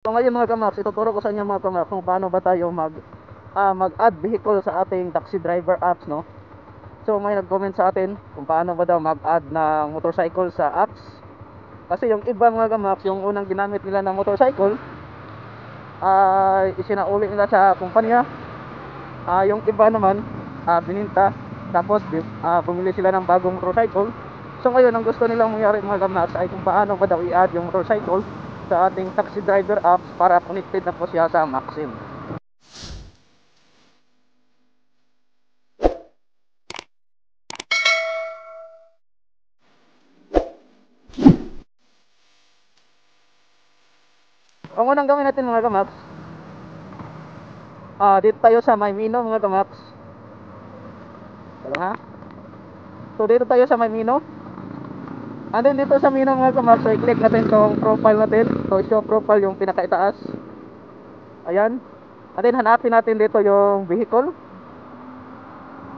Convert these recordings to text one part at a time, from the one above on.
So ngayon mga kamax, ituturo ko sa inyo mga kamax kung paano ba tayo mag-add vehicle sa ating taxi driver apps, no? So may nag-comment sa atin kung paano ba daw mag-add ng motorcycle sa apps. Kasi yung iba mga kamax, yung unang ginamit nila ng motorcycle ay isinauli nila sa kumpanya. Yung iba naman bininta, tapos bumili sila ng bagong motorcycle. So ngayon ang gusto nilang mangyari mga kamax ay kung paano ba daw i-add yung motorcycle sa ating taxi driver apps para connected na po siya sa Maxim. Ang unang gawin natin mga kamax, dito tayo sa My Mino mga kamax. Ha? So dito tayo sa My Mino. And then dito sa Mino mga kamax, so i-click natin tong profile natin. So show profile yung pinakaitaas. Ayan. And then hanapin natin dito yung vehicle.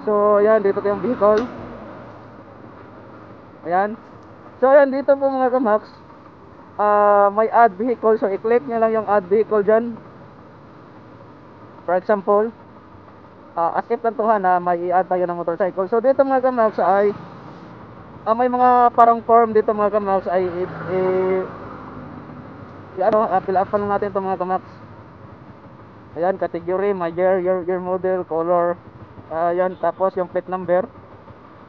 So ayan, dito yung vehicle. Ayan. So ayan, dito po mga kamax, may add vehicle. So i-click nyo lang yung add vehicle dyan. For example, as if nantuhan na may i-add tayo ng motorcycle. So dito mga kamax ay may mga parang form dito mga kamax ay fill up lang natin ito mga kamax. Ayan, category, my year model, color, ayan, tapos yung plate number.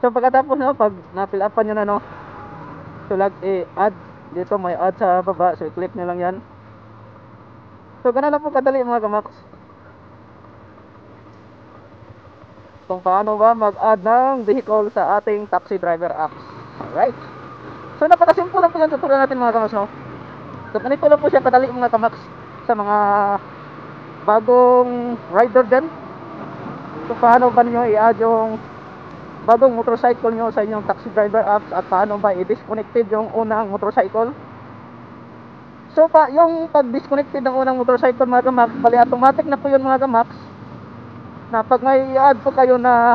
So pagkatapos no, pag na-fill upan nyo na no, so add, dito may add sa baba, so i-click nyo lang yan. So ganun lang po kadali mga kamax kung paano ba mag-add ng vehicle sa ating taxi driver apps. Alright, so napakasimple lang po yung tutorial natin mga kamax, no? So ganito lang po siya kadali mga kamax sa mga bagong rider dyan. So paano ba nyo i-add yung bagong motorcycle nyo sa inyong taxi driver apps, at paano ba i-disconnected yung unang motorcycle. So yung pag-disconnected ng unang motorcycle mga kamax, bali automatic na po yun mga kamax, na pag may i-add po kayo na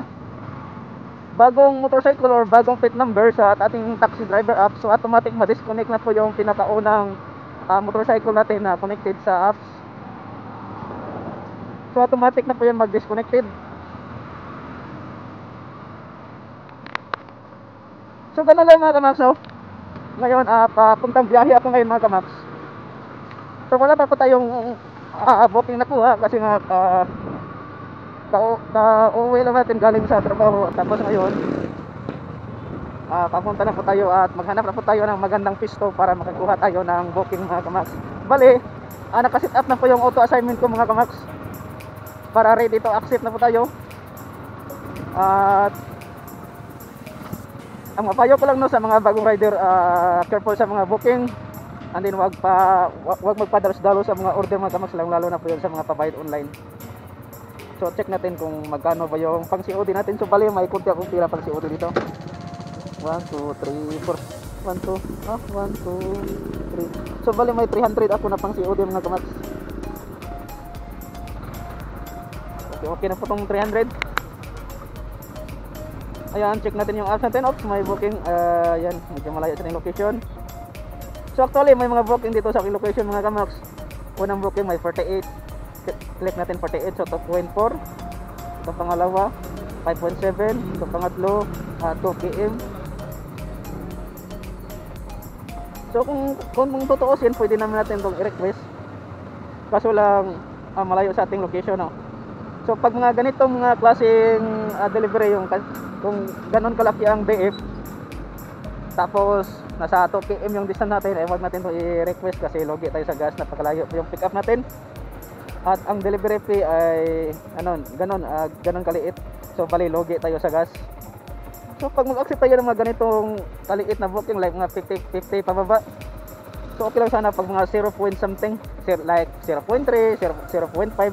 bagong motorcycle or bagong plate number sa ating taxi driver app, so automatic ma-disconnect na po yung pinakaunang motorcycle natin na connected sa apps. So automatic na po yan mag-disconnected. So ganun lang mga kamax, no? Ngayon papuntang biyahe ako ngayon mga kamax. So wala pa po tayong booking na po kasi nga uwi lang natin galing sa trabaho. Tapos ngayon papunta na po tayo at maghanap na po tayo ng magandang pisto para makakuha tayo ng booking mga kamax. Bali, nakasit up na po yung auto assignment ko mga kamax, para ready to accept na po tayo. At ang mapayo ko lang no sa mga bagong rider, careful sa mga booking, and then wag magpadalos-dalos sa mga order mga kamax, lalo na po yun sa mga pabayad online. So check natin kung magkano ba yung pang COD natin. So bali may kunti akong pira pang COD dito. 1, 2, 3, 4 1, 2, 3. So bali may 300 ako na pang COD mga kamax. Okay na po tong 300. Ayan, check natin yung apps natin. Oops, may booking. Ayan, medyo malayo sa yung location. So actually may mga booking dito sa location mga kamax. Unang booking may 48. Click natin 48, so 2.4. Ito pangalawa 5.7. Ito pangatlo 2 km. So kung tutuusin, pwede naman natin itong i-request, kaso lang malayo sa ating location, no? So pag mga ganitong mga klaseng delivery, yung kung ganon kalaki ang DF, tapos nasa 2 km yung distance natin, ay wag natin ito i-request kasi logi tayo sa gas, napakalayo yung pick up natin. At ang delivery fee ay ganon kaliit, so bali logi tayo sa gas. So pag mag-accept tayo ng mga ganitong kaliit na booking, like mga 50 pababa, so okay lang sana. Pag mga 0 point something, like 0.3, 0.5,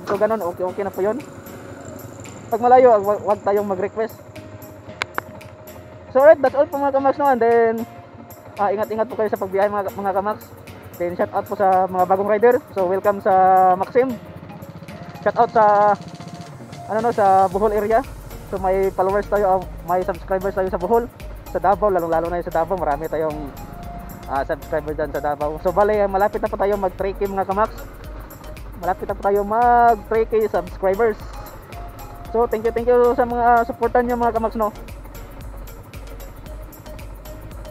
so ganon, okay na po yun. Pag malayo, wag tayong mag-request. So alright, that's all po mga kamax, no? And then ingat-ingat po kayo sa pagbiyahe mga kamax. Then shout out po sa mga bagong rider. So welcome sa Maxim. Shout out sa sa Bohol area. So may followers tayo, may subscribers tayo sa Bohol, sa Davao, lalo na yung sa Davao, marami tayong subscriber dyan sa Davao. So bale, malapit na po tayo mag 3K mga kamax. Malapit na po tayo mag 3K subscribers. So thank you sa mga supportan niyo mga kamags, no.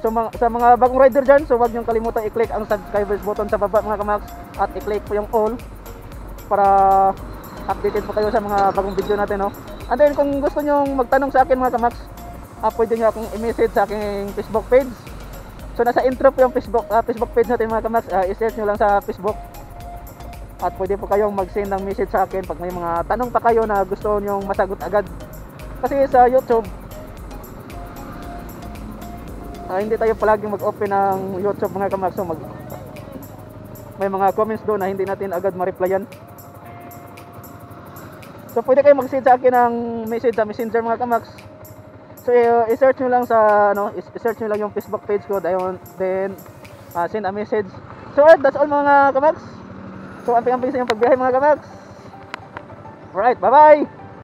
So sa mga bagong rider dyan, so huwag niyong kalimutan i-click ang subscribers button sa baba mga kamags, at i-click po yung all para updated po kayo sa mga bagong video natin, no. And then kung gusto niyong magtanong sa akin mga kamags, pwede niyo akong i-message sa aking Facebook page. So nasa intro po yung Facebook page natin mga kamags, i-search niyo lang sa Facebook. At pwede po kayong mag-send ng message sa akin pag may mga tanong pa kayo na gusto niyong masagot agad. Kasi sa YouTube, hindi tayo palaging mag-open ng YouTube mga kamags. So may mga comments doon na hindi natin agad ma-replyan. So pwede kayo mag-send sa akin ng message sa Messenger mga kamags. So i-search nyo lang i-search nyo lang yung Facebook page ko, then send a message. So that's all mga kamags. So amping-amping sa inyong pagbiyahe mga kamags. Alright, bye bye.